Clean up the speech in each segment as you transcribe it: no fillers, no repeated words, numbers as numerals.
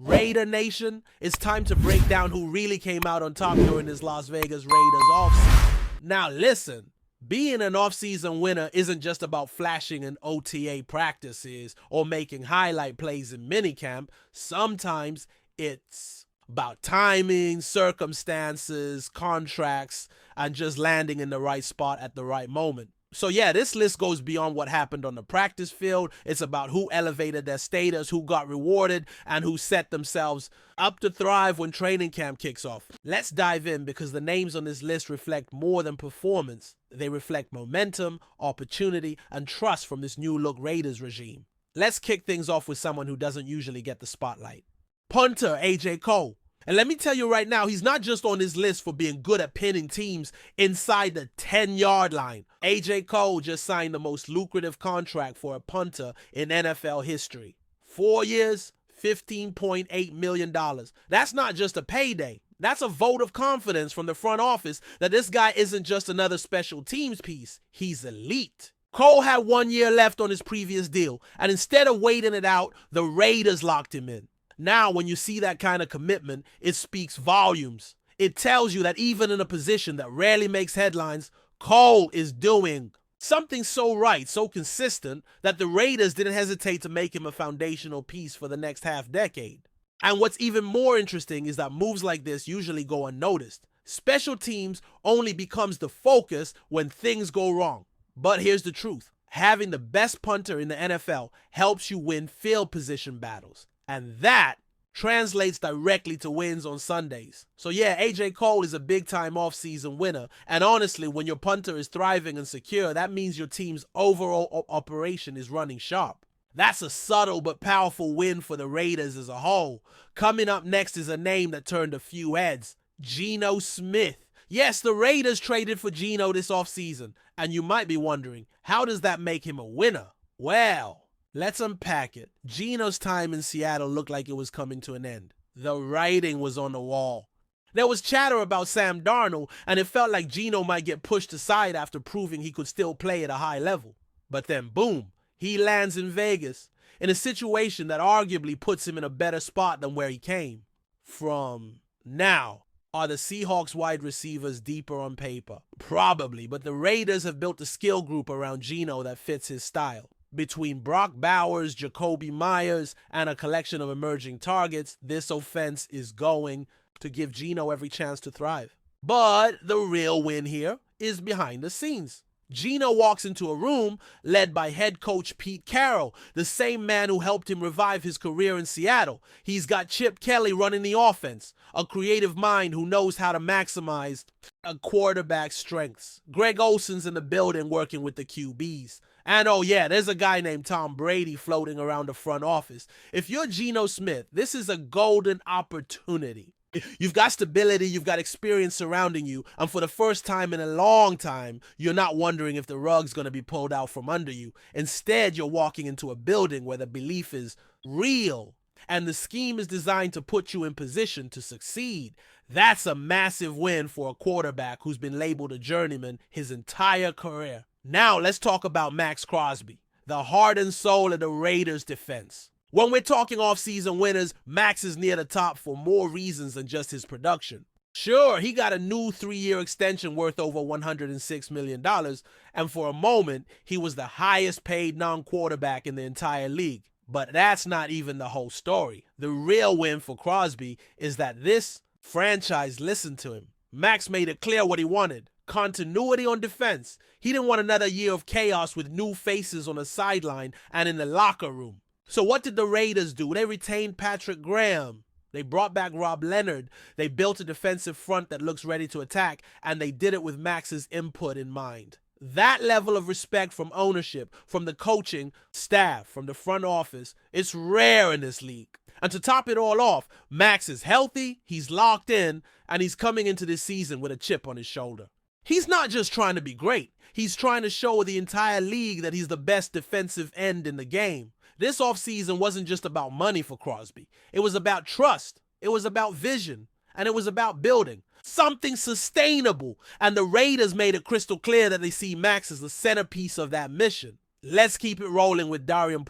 Raider Nation, it's time to break down who really came out on top during this Las Vegas Raiders offseason. Now listen, being an offseason winner isn't just about flashing in OTA practices or making highlight plays in minicamp. Sometimes it's about timing, circumstances, contracts, and just landing in the right spot at the right moment. So yeah, this list goes beyond what happened on the practice field. It's about who elevated their status, who got rewarded, and who set themselves up to thrive when training camp kicks off. Let's dive in because the names on this list reflect more than performance. They reflect momentum, opportunity, and trust from this new look Raiders regime. Let's kick things off with someone who doesn't usually get the spotlight. Punter AJ Cole. And let me tell you right now, he's not just on this list for being good at pinning teams inside the 10-yard line. AJ Cole just signed the most lucrative contract for a punter in NFL history. 4 years, $15.8 million. That's not just a payday. That's a vote of confidence from the front office that this guy isn't just another special teams piece. He's elite. Cole had 1 year left on his previous deal, and instead of waiting it out, the Raiders locked him in. Now, when you see that kind of commitment, it speaks volumes. It tells you that even in a position that rarely makes headlines, Cole is doing something so right, so consistent, that the Raiders didn't hesitate to make him a foundational piece for the next half decade. And what's even more interesting is that moves like this usually go unnoticed. Special teams only becomes the focus when things go wrong. But here's the truth. Having the best punter in the NFL helps you win field position battles. And that translates directly to wins on Sundays. So yeah, AJ Cole is a big-time offseason winner. And honestly, when your punter is thriving and secure, that means your team's overall operation is running sharp. That's a subtle but powerful win for the Raiders as a whole. Coming up next is a name that turned a few heads. Geno Smith. Yes, the Raiders traded for Geno this offseason. And you might be wondering, how does that make him a winner? Well, let's unpack it. Geno's time in Seattle looked like it was coming to an end. The writing was on the wall. There was chatter about Sam Darnold, and it felt like Geno might get pushed aside after proving he could still play at a high level. But then, boom, he lands in Vegas, in a situation that arguably puts him in a better spot than where he came from. Now, are the Seahawks wide receivers deeper on paper? Probably, but the Raiders have built a skill group around Geno that fits his style. Between Brock Bowers, Jacoby Myers, and a collection of emerging targets, this offense is going to give Geno every chance to thrive. But the real win here is behind the scenes. Geno walks into a room led by head coach Pete Carroll, the same man who helped him revive his career in Seattle. He's got Chip Kelly running the offense, a creative mind who knows how to maximize a quarterback's strengths. Greg Olsen's in the building working with the QBs. And oh yeah, there's a guy named Tom Brady floating around the front office. If you're Geno Smith, this is a golden opportunity. You've got stability, you've got experience surrounding you, and for the first time in a long time, you're not wondering if the rug's going to be pulled out from under you. Instead, you're walking into a building where the belief is real, and the scheme is designed to put you in position to succeed. That's a massive win for a quarterback who's been labeled a journeyman his entire career. Now, let's talk about Max Crosby, the heart and soul of the Raiders' defense. When we're talking offseason winners, Max is near the top for more reasons than just his production. Sure, he got a new 3-year extension worth over $106 million, and for a moment, he was the highest paid non-quarterback in the entire league. But that's not even the whole story. The real win for Crosby is that this franchise listened to him. Max made it clear what he wanted. Continuity on defense. He didn't want another year of chaos with new faces on the sideline and in the locker room. So what did the Raiders do? They retained Patrick Graham. They brought back Rob Leonard. They built a defensive front that looks ready to attack, and they did it with Max's input in mind. That level of respect from ownership, from the coaching staff, from the front office, it's rare in this league. And to top it all off, Max is healthy, he's locked in, and he's coming into this season with a chip on his shoulder. He's not just trying to be great. He's trying to show the entire league that he's the best defensive end in the game. This offseason wasn't just about money for Crosby. It was about trust. It was about vision. And it was about building something sustainable. And the Raiders made it crystal clear that they see Max as the centerpiece of that mission. Let's keep it rolling with Darian,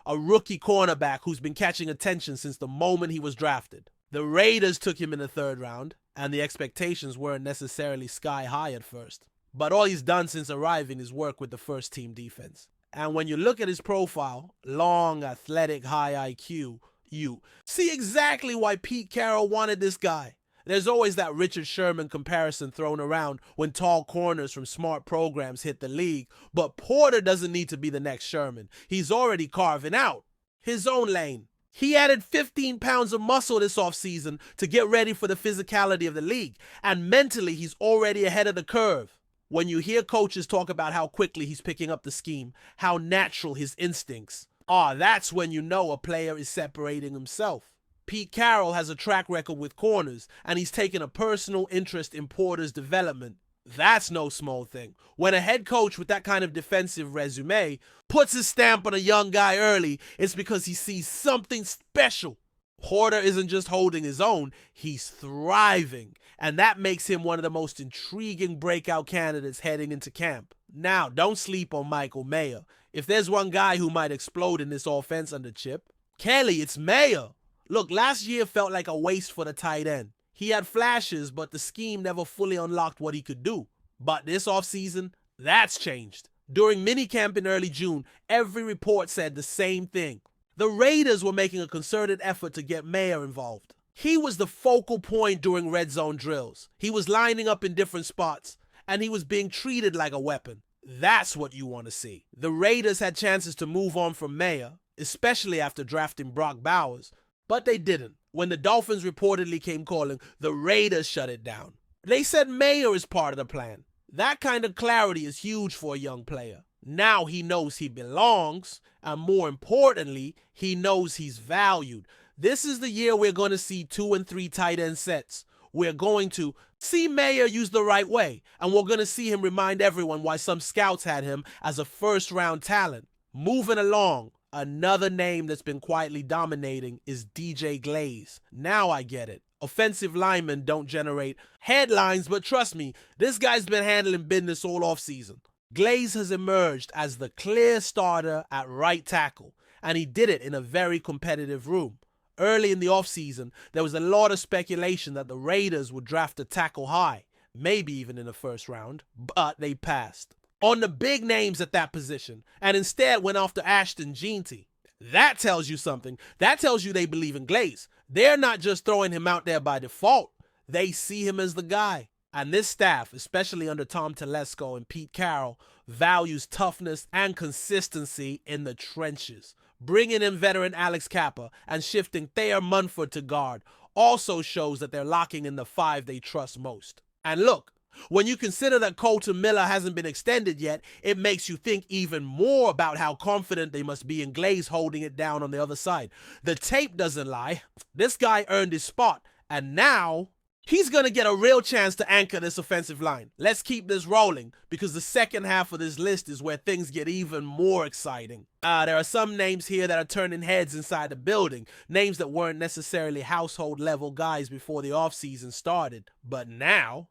a rookie cornerback who's been catching attention since the moment he was drafted. The Raiders took him in the 3rd round, and the expectations weren't necessarily sky high at first. But all he's done since arriving is work with the first-team defense. And when you look at his profile, long, athletic, high IQ, you see exactly why Pete Carroll wanted this guy. There's always that Richard Sherman comparison thrown around when tall corners from smart programs hit the league, but Porter doesn't need to be the next Sherman. He's already carving out his own lane. He added 15 pounds of muscle this offseason to get ready for the physicality of the league, and mentally he's already ahead of the curve. When you hear coaches talk about how quickly he's picking up the scheme, how natural his instincts, that's when you know a player is separating himself. Pete Carroll has a track record with corners, and he's taken a personal interest in Porter's development. That's no small thing. When a head coach with that kind of defensive resume puts his stamp on a young guy early, it's because he sees something special. Porter isn't just holding his own, he's thriving, and that makes him one of the most intriguing breakout candidates heading into camp. Now, don't sleep on Michael Mayer. If there's one guy who might explode in this offense under Chip Kelly, it's Mayer. Look, last year felt like a waste for the tight end. He had flashes, but the scheme never fully unlocked what he could do. But this offseason, that's changed. During minicamp in early June, every report said the same thing. The Raiders were making a concerted effort to get Mayer involved. He was the focal point during red zone drills. He was lining up in different spots, and he was being treated like a weapon. That's what you want to see. The Raiders had chances to move on from Mayer, especially after drafting Brock Bowers, but they didn't. When the Dolphins reportedly came calling, the Raiders shut it down. They said Mayer is part of the plan. That kind of clarity is huge for a young player. Now he knows he belongs, and more importantly, he knows he's valued. This is the year we're going to see 2 and 3 tight end sets. We're going to see Mayer used the right way, and we're going to see him remind everyone why some scouts had him as a first-round talent. Moving along, another name that's been quietly dominating is DJ Glaze. Now I get it. Offensive linemen don't generate headlines, but trust me, this guy's been handling business all offseason. Glaze has emerged as the clear starter at right tackle, and he did it in a very competitive room. Early in the offseason, there was a lot of speculation that the Raiders would draft a tackle high, maybe even in the 1st round, but they passed on the big names at that position, and instead went after Ashton Jeanty. That tells you something. That tells you they believe in Glaze. They're not just throwing him out there by default. They see him as the guy. And this staff, especially under Tom Telesco and Pete Carroll, values toughness and consistency in the trenches. Bringing in veteran Alex Kappa and shifting Thayer Munford to guard also shows that they're locking in the 5 they trust most. And look, when you consider that Colton Miller hasn't been extended yet, it makes you think even more about how confident they must be in Glaze holding it down on the other side. The tape doesn't lie. This guy earned his spot, and now he's going to get a real chance to anchor this offensive line. Let's keep this rolling, because the second half of this list is where things get even more exciting. There are some names here that are turning heads inside the building, names that weren't necessarily household-level guys before the offseason started, but now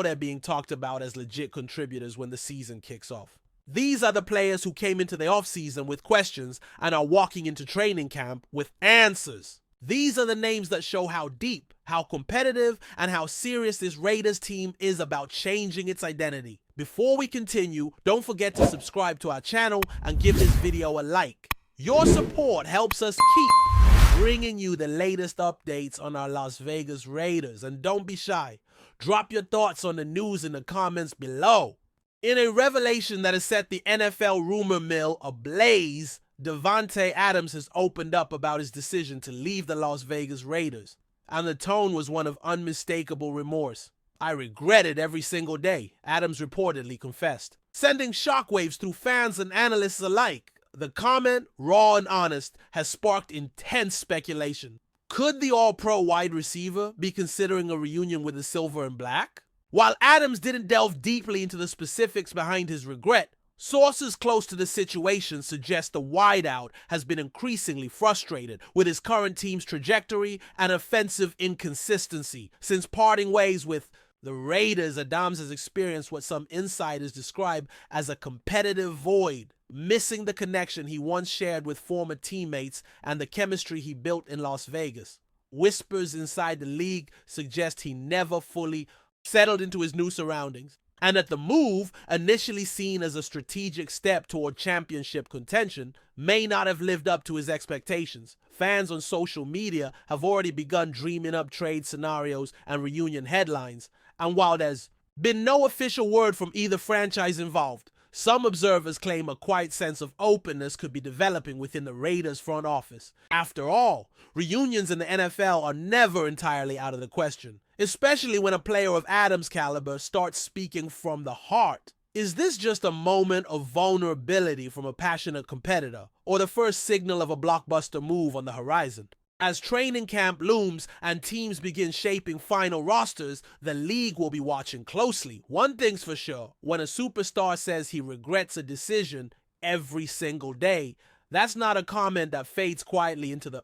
they're being talked about as legit contributors when the season kicks off. These are the players who came into the offseason with questions and are walking into training camp with answers. These are the names that show how deep, how competitive, and how serious this Raiders team is about changing its identity. Before we continue, don't forget to subscribe to our channel and give this video a like. Your support helps us keep bringing you the latest updates on our Las Vegas Raiders. And don't be shy. Drop your thoughts on the news in the comments below. In a revelation that has set the NFL rumor mill ablaze, Devante Adams has opened up about his decision to leave the Las Vegas Raiders, and the tone was one of unmistakable remorse. "I regret it every single day," Adams reportedly confessed, sending shockwaves through fans and analysts alike. The comment, raw and honest, has sparked intense speculation. Could the All-Pro wide receiver be considering a reunion with the Silver and Black? While Adams didn't delve deeply into the specifics behind his regret, sources close to the situation suggest the wideout has been increasingly frustrated with his current team's trajectory and offensive inconsistency. Since parting ways with the Raiders, Adams has experienced what some insiders describe as a competitive void. missing the connection he once shared with former teammates and the chemistry he built in Las Vegas. Whispers inside the league suggest he never fully settled into his new surroundings, and that the move, initially seen as a strategic step toward championship contention, may not have lived up to his expectations. Fans on social media have already begun dreaming up trade scenarios and reunion headlines, and while there's been no official word from either franchise involved, some observers claim a quiet sense of openness could be developing within the Raiders front office. After all, reunions in the NFL are never entirely out of the question, especially when a player of Adams' caliber starts speaking from the heart. Is this just a moment of vulnerability from a passionate competitor, or the first signal of a blockbuster move on the horizon? As training camp looms and teams begin shaping final rosters, the league will be watching closely. One thing's for sure, when a superstar says he regrets a decision every single day, that's not a comment that fades quietly into the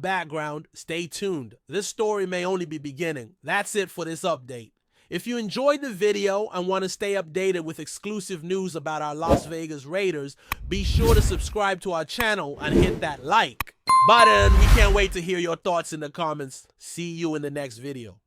background. Stay tuned. This story may only be beginning. That's it for this update. If you enjoyed the video and want to stay updated with exclusive news about our Las Vegas Raiders, be sure to subscribe to our channel and hit that like button. We can't wait to hear your thoughts in the comments. See you in the next video.